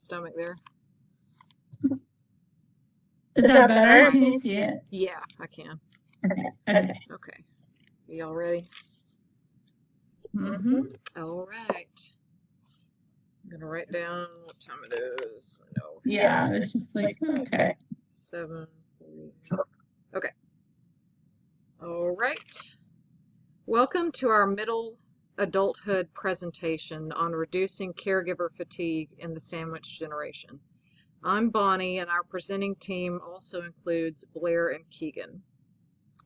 stomach there. Is that better? Can you see it? Yeah, I can. Okay. Okay. Y'all ready? Mm-hmm. All right. I'm going to write down what time it is. No. Yeah, it's just like, okay. 7:40. Okay. All right. Welcome to our middle adulthood presentation on reducing caregiver fatigue in the sandwich generation. I'm Bonnie, and our presenting team also includes Blair and Keegan.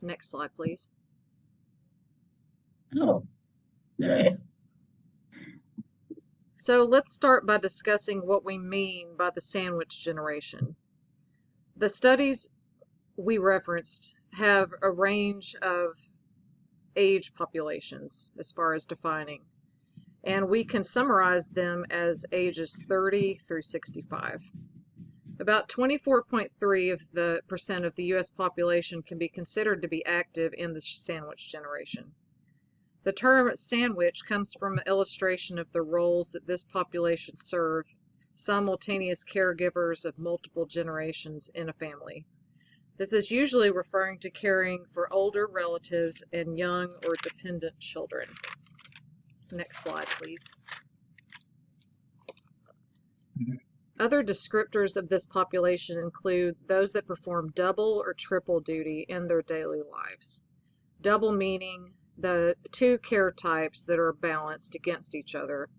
Next slide, please. Oh, right. So let's start by discussing what we mean by the sandwich generation. The studies we referenced have a range of age populations as far as defining, and we can summarize them as ages 30 through 65. About 24.3% of the U.S. population can be considered to be active in the sandwich generation. The term sandwich comes from an illustration of the roles that this population serve, simultaneous caregivers of multiple generations in a family. This is usually referring to caring for older relatives and young or dependent children. Next slide, please. Other descriptors of this population include those that perform double or triple duty in their daily lives. Double meaning the two care types that are balanced against each other,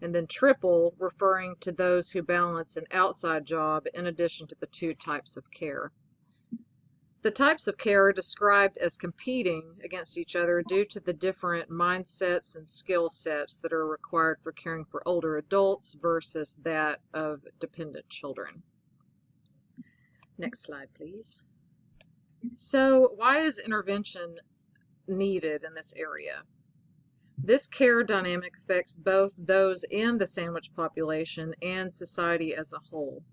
and then triple referring to those who balance an outside job in addition to the two types of care. The types of care are described as competing against each other due to the different mindsets and skill sets that are required for caring for older adults versus that of dependent children. Next slide, please. So, why is intervention needed in this area? This care dynamic affects both those in the sandwich population and society as a whole.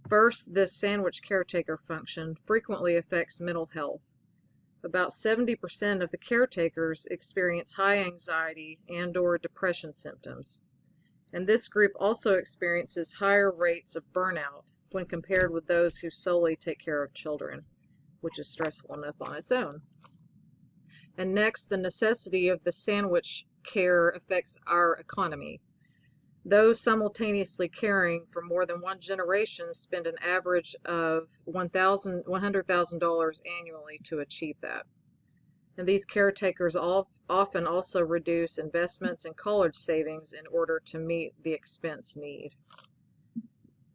First, this sandwich caretaker function frequently affects mental health. About 70% of the caretakers experience high anxiety and/or depression symptoms. And this group also experiences higher rates of burnout when compared with those who solely take care of children, which is stressful enough on its own. And next, the necessity of the sandwich care affects our economy. Those simultaneously caring for more than one generation spend an average of $100,000 annually to achieve that. And these caretakers often also reduce investments in college savings in order to meet the expense need.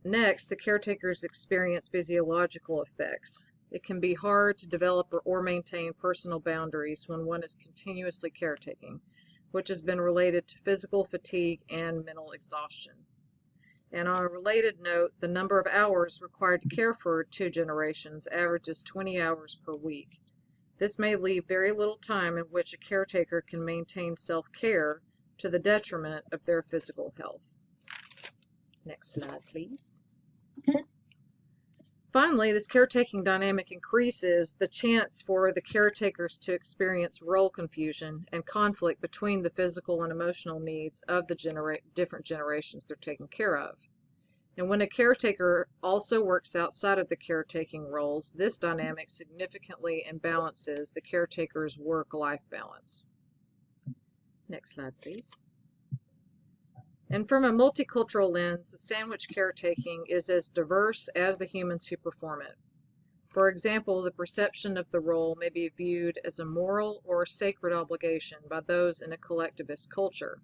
Next, the caretakers experience physiological effects. It can be hard to develop or maintain personal boundaries when one is continuously caretaking, which has been related to physical fatigue and mental exhaustion. And on a related note, the number of hours required to care for two generations averages 20 hours per week. This may leave very little time in which a caretaker can maintain self-care to the detriment of their physical health. Next slide, please. Finally, this caretaking dynamic increases the chance for the caretakers to experience role confusion and conflict between the physical and emotional needs of the different generations they're taking care of. And when a caretaker also works outside of the caretaking roles, this dynamic significantly imbalances the caretaker's work-life balance. Next slide, please. And from a multicultural lens, the sandwich caretaking is as diverse as the humans who perform it. For example, the perception of the role may be viewed as a moral or sacred obligation by those in a collectivist culture.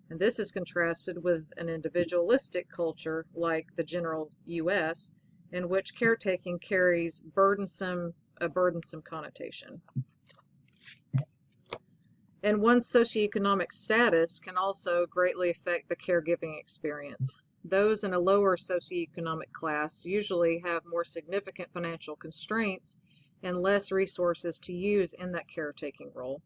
And this is contrasted with an individualistic culture like the general U.S., in which caretaking carries a burdensome connotation. And one's socioeconomic status can also greatly affect the caregiving experience. Those in a lower socioeconomic class usually have more significant financial constraints and less resources to use in that caretaking role.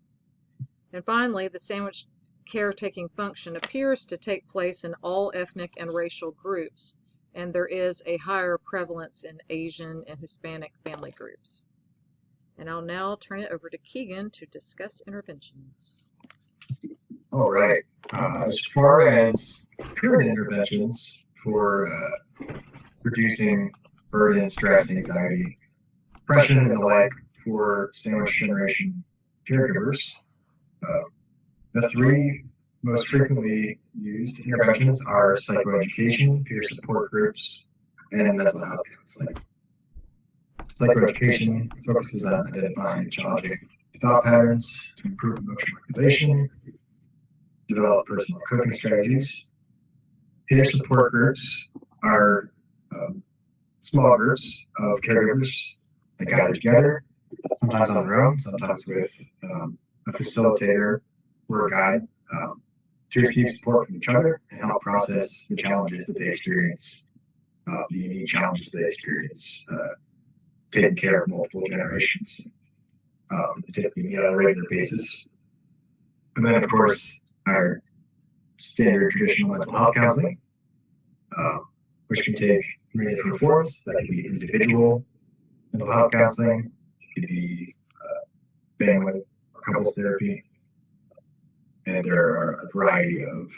And finally, the sandwich caretaking function appears to take place in all ethnic and racial groups, and there is a higher prevalence in Asian and Hispanic family groups. And I'll now turn it over to Keegan to discuss interventions. All right. As far as current interventions for reducing burden, stress, anxiety, depression, and the like for sandwich generation caregivers. The three most frequently used interventions are psychoeducation, peer support groups, and mental health counseling. Psychoeducation focuses on identifying challenging thought patterns to improve emotional regulation, develop personal coping strategies. Peer support groups are small groups of caregivers that gather together, sometimes on their own, sometimes with a facilitator or a guide, to receive support from each other and help process the challenges that they experience, the unique challenges they experience, taking care of multiple generations, typically on a regular basis. And then, of course, our standard traditional mental health counseling, which can take many different forms. That could be individual mental health counseling, it could be family or couples therapy, and there are a variety of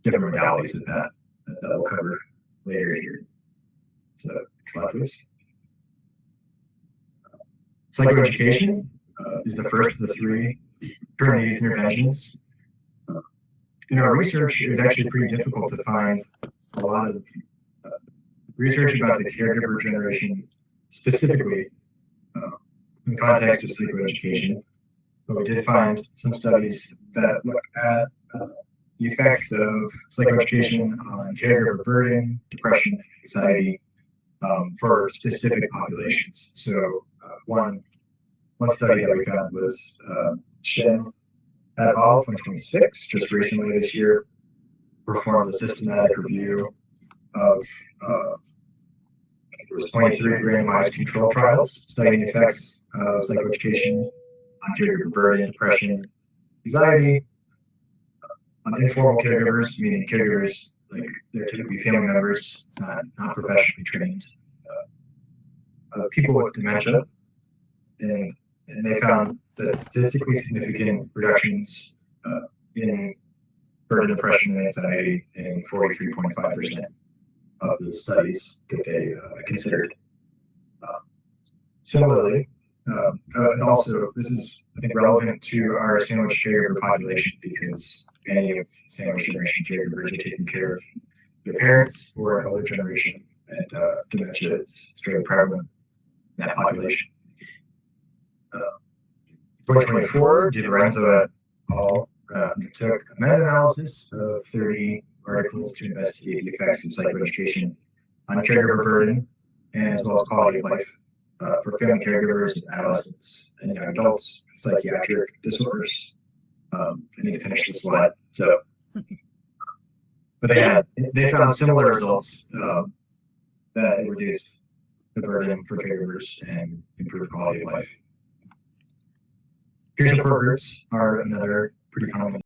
different modalities of that we'll cover later here. So, next slide, please. Psychoeducation is the first of the three currently used interventions. In our research, it was actually pretty difficult to find a lot of research about the caregiver generation specifically in the context of psychoeducation. But we did find some studies that look at the effects of psychoeducation on caregiver burden, depression, anxiety for specific populations. So one study that we found was Shin et al. 2026, just recently this year, performed a systematic review of it was 23 randomized control trials studying the effects of psychoeducation on caregiver burden, depression, anxiety, on informal caregivers, meaning caregivers like they're typically family members, not professionally trained, people with dementia, and they found that statistically significant reductions in burden, depression, and anxiety in 43.5% of the studies that they considered. Similarly, and also this is, I think, relevant to our sandwich caregiver population because many of sandwich generation caregivers are taking care of their parents or an older generation, and dementia is fairly prevalent in that population. 2024, DiLorenzo et al. Undertook a meta-analysis of 30 articles to investigate the effects of psychoeducation on caregiver burden and as well as quality of life for family caregivers, adolescents, and young adults with psychiatric disorders. I need to finish this slide. So, but they found similar results that it reduced the burden for caregivers and improved quality of life. Peer support groups are another pretty common